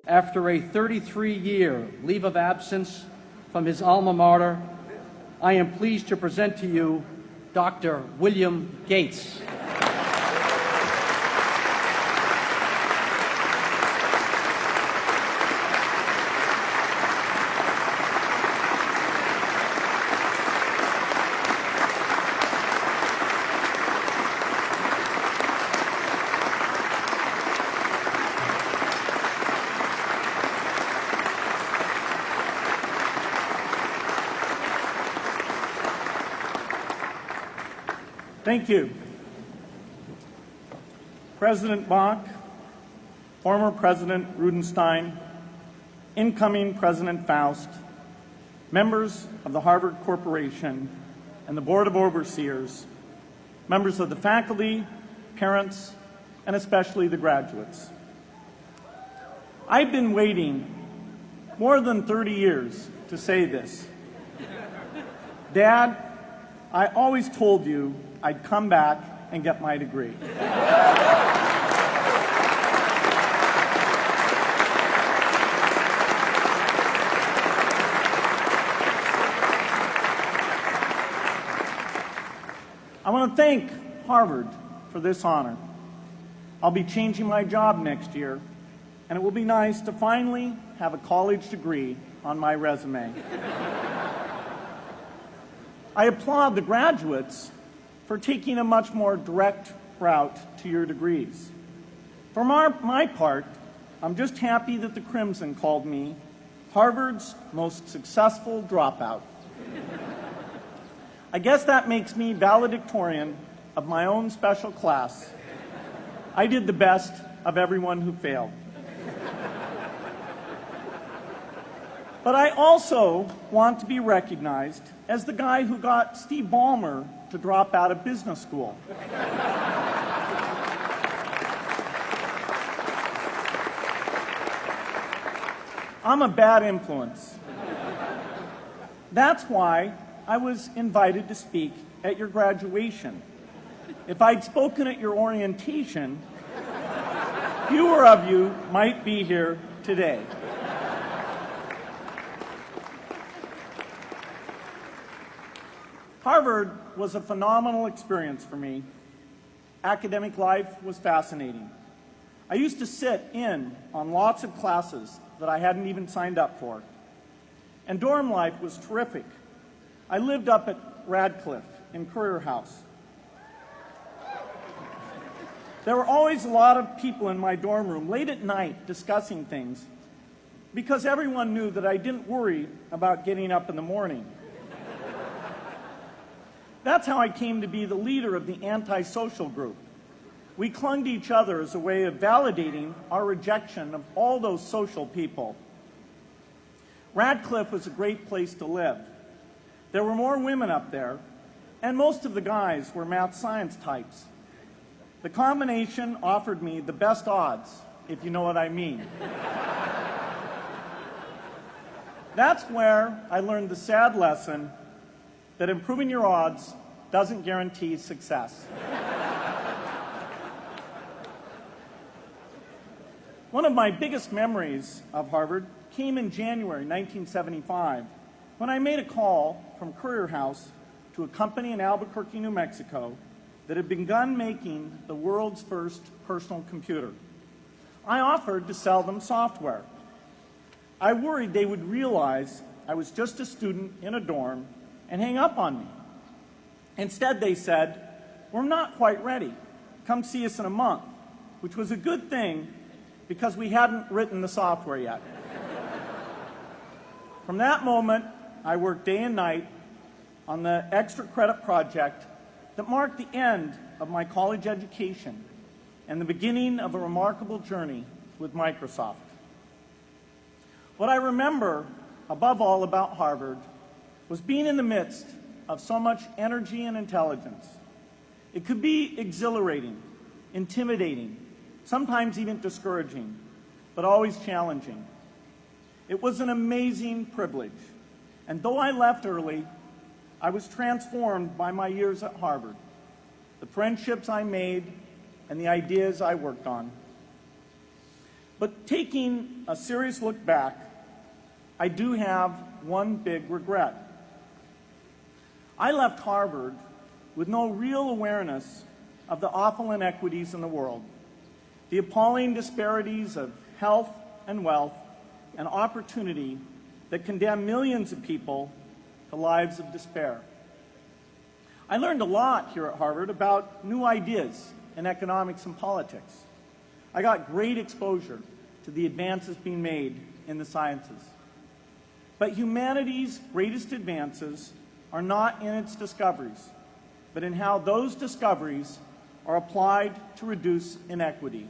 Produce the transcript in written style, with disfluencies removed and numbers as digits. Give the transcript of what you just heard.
After a 33-year leave of absence from his alma mater, I am pleased to present to you Dr. William Gates. Thank you. President Bach, former President Rudenstein, incoming President Faust, members of the Harvard Corporation and the Board of Overseers, members of the faculty, parents, and especially the graduates. I've been waiting more than 30 years to say this. Dad, I always told you I'd come back and get my degree. I want to thank Harvard for this honor. I'll be changing my job next year, and it will be nice to finally have a college degree on my resume. I applaud the graduates for taking a much more direct route to your degrees. For my part, I'm just happy that the Crimson called me Harvard's most successful dropout. I guess that makes me valedictorian of my own special class. I did the best of everyone who failed. But I also want to be recognized as the guy who got Steve Ballmer to drop out of business school. I'm a bad influence. That's why I was invited to speak at your graduation. If I'd spoken at your orientation, fewer of you might be here today. Harvard was a phenomenal experience for me. Academic life was fascinating. I used to sit in on lots of classes that I hadn't even signed up for. And dorm life was terrific. I lived up at Radcliffe in Currier House. There were always a lot of people in my dorm room late at night discussing things because everyone knew that I didn't worry about getting up in the morning. That's how I came to be the leader of the antisocial group. We clung to each other as a way of validating our rejection of all those social people. Radcliffe was a great place to live. There were more women up there, and most of the guys were math science types. The combination offered me the best odds, if you know what I mean. That's where I learned the sad lesson that improving your odds doesn't guarantee success. One of my biggest memories of Harvard came in January 1975 when I made a call from Currier House to a company in Albuquerque, New Mexico that had begun making the world's first personal computer. I offered to sell them software. I worried they would realize I was just a student in a dorm and hang up on me. Instead, they said, "We're not quite ready. Come see us in a month," which was a good thing because we hadn't written the software yet. From that moment, I worked day and night on the extra credit project that marked the end of my college education and the beginning of a remarkable journey with Microsoft. What I remember above all about Harvard was being in the midst of so much energy and intelligence. It could be exhilarating, intimidating, sometimes even discouraging, but always challenging. It was an amazing privilege, and though I left early, I was transformed by my years at Harvard, the friendships I made, and the ideas I worked on. But taking a serious look back, I do have one big regret. I left Harvard with no real awareness of the awful inequities in the world, the appalling disparities of health and wealth and opportunity that condemn millions of people to lives of despair. I learned a lot here at Harvard about new ideas in economics and politics. I got great exposure to the advances being made in the sciences. But humanity's greatest advances are not in its discoveries, but in how those discoveries are applied to reduce inequity.